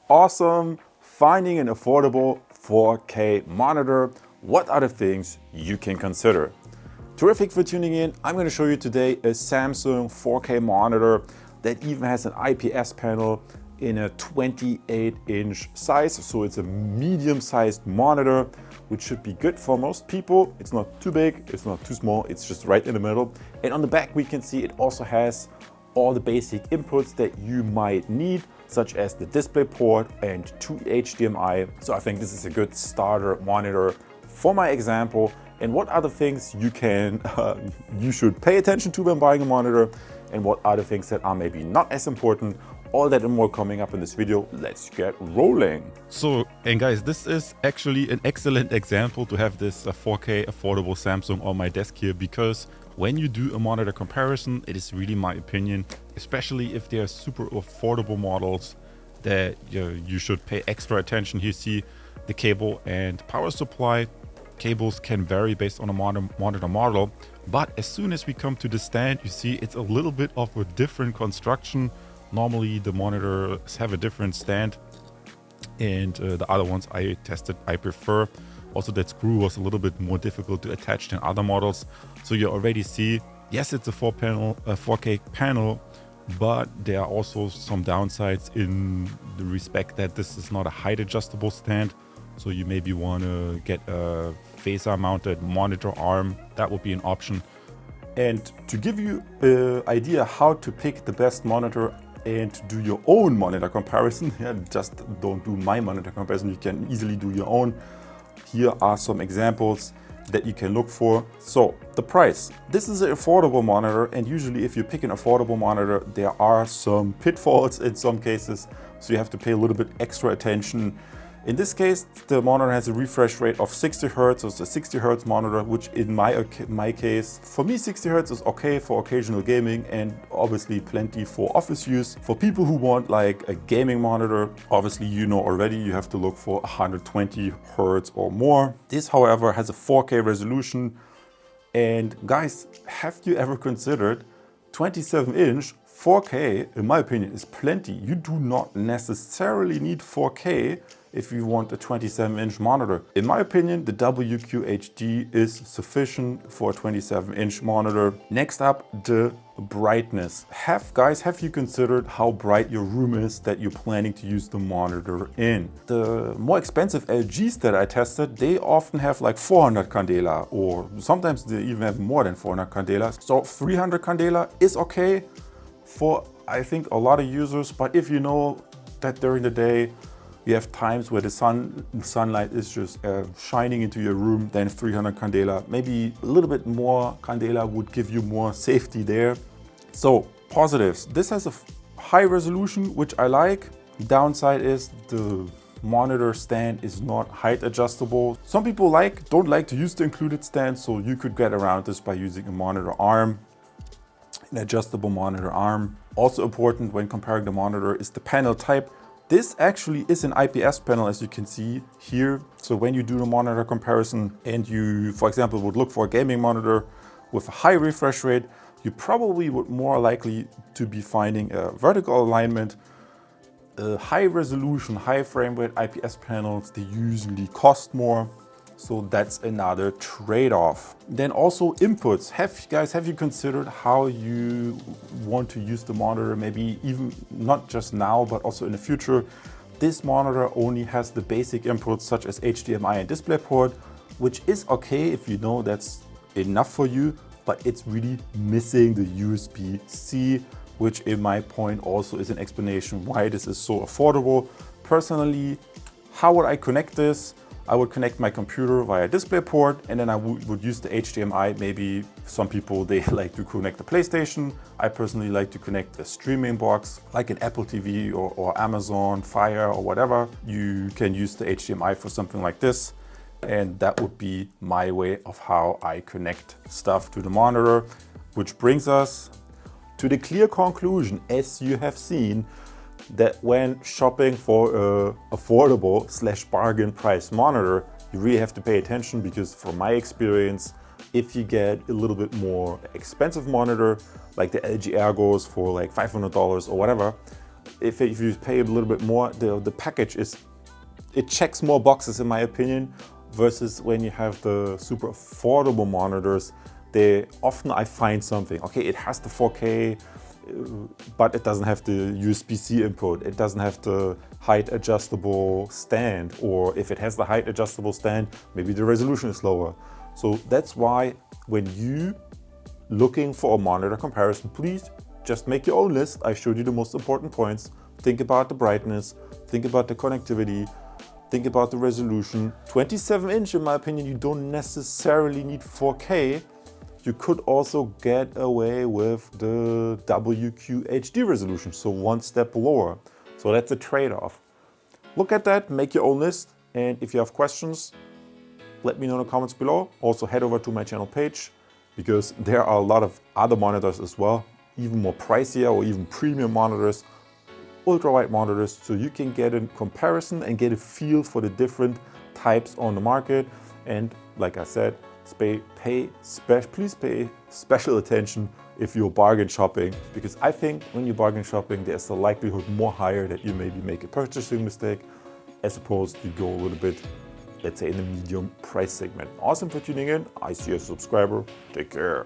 awesome, finding an affordable 4K monitor. What are the things you can consider? Terrific for tuning in. I'm going to show you today a Samsung 4K monitor that even has an IPS panel in a 28-inch size. So it's a medium-sized monitor, which should be good for most people. It's not too big, it's not too small, it's just right in the middle. And on the back we can see it also has all the basic inputs that you might need, such as the display port and 2 HDMI. So I think this is a good starter monitor for my example. And what are the things you should pay attention to when buying a monitor, and what are the things that are maybe not as important? All that and more coming up in this video. Let's get rolling. So, and guys, this is actually an excellent example to have this 4K affordable Samsung on my desk here, because when you do a monitor comparison, it is really my opinion, especially if they are super affordable models, that you should pay extra attention. You see the cable and power supply. Cables can vary based on a monitor model, but as soon as we come to the stand, you see it's a little bit of a different construction. Normally the monitors have a different stand, and the other ones I tested I prefer. Also, that screw was a little bit more difficult to attach than other models. So you already see, yes, it's a 4K panel, but there are also some downsides in the respect that this is not a height adjustable stand. So you maybe want to get a phaser mounted monitor arm. That would be an option. And to give you an idea how to pick the best monitor and to do your own monitor comparison, just don't do my monitor comparison, you can easily do your own. Here are some examples that you can look for. So the price, this is an affordable monitor, and usually if you pick an affordable monitor, there are some pitfalls in some cases, so you have to pay a little bit extra attention. In this case, the monitor has a refresh rate of 60 Hz, so it's a 60 Hz monitor, which in my case, for me 60 Hz is okay for occasional gaming and obviously plenty for office use. For people who want like a gaming monitor, obviously you know already you have to look for 120 Hz or more. This, however, has a 4K resolution. And guys, have you ever considered 27-inch 4K? In my opinion, is plenty. You do not necessarily need 4K if you want a 27-inch monitor. In my opinion, the WQHD is sufficient for a 27-inch monitor. Next up, the brightness. Have you considered how bright your room is that you're planning to use the monitor in? The more expensive LGs that I tested, they often have like 400 candela, or sometimes they even have more than 400 candela. So 300 candela is okay for, I think, a lot of users. But if you know that during the day you have times where the sunlight is just shining into your room, then 300 candela, maybe a little bit more candela would give you more safety there. So positives, this has a high resolution, which I like. Downside is the monitor stand is not height adjustable. Some people don't like to use the included stand, so you could get around this by using a monitor arm, an adjustable monitor arm. Also important when comparing the monitor is the panel type. This actually is an IPS panel, as you can see here. So when you do the monitor comparison and you, for example, would look for a gaming monitor with a high refresh rate, you probably would more likely to be finding a vertical alignment. High resolution, high frame rate IPS panels, they usually cost more. So that's another trade-off. Then also inputs. Have you considered how you want to use the monitor? Maybe even not just now, but also in the future. This monitor only has the basic inputs such as HDMI and DisplayPort, which is okay if you know that's enough for you, but it's really missing the USB-C, which in my point also is an explanation why this is so affordable. Personally, how would I connect this? I would connect my computer via DisplayPort, and then I would use the HDMI. Maybe some people, they like to connect the PlayStation. I personally like to connect a streaming box like an Apple TV or Amazon Fire or whatever. You can use the HDMI for something like this. And that would be my way of how I connect stuff to the monitor, which brings us to the clear conclusion, as you have seen, that when shopping for a affordable/bargain price monitor, you really have to pay attention, because from my experience, if you get a little bit more expensive monitor, like the LG Ergos for like $500 or whatever, if you pay a little bit more, the package it checks more boxes in my opinion, versus when you have the super affordable monitors. They often I find something, okay, it has the 4K, but it doesn't have the USB-C input, it doesn't have the height adjustable stand, or if it has the height adjustable stand, maybe the resolution is lower. So that's why when you looking for a monitor comparison, please just make your own list. I showed you the most important points. Think about the brightness, think about the connectivity, think about the resolution. 27-inch, in my opinion, you don't necessarily need 4K. You could also get away with the WQHD resolution, so one step lower. So that's a trade-off. Look at that, make your own list, and if you have questions, let me know in the comments below. Also head over to my channel page, because there are a lot of other monitors as well, even more pricier or even premium monitors, ultra-wide monitors, so you can get a comparison and get a feel for the different types on the market. And like I said, please pay special attention if you're bargain shopping, because I think when you're bargain shopping, there's the likelihood more higher that you maybe make a purchasing mistake, as opposed to go a little bit, let's say, in the medium price segment. Awesome for tuning in. I see you as a subscriber. Take care.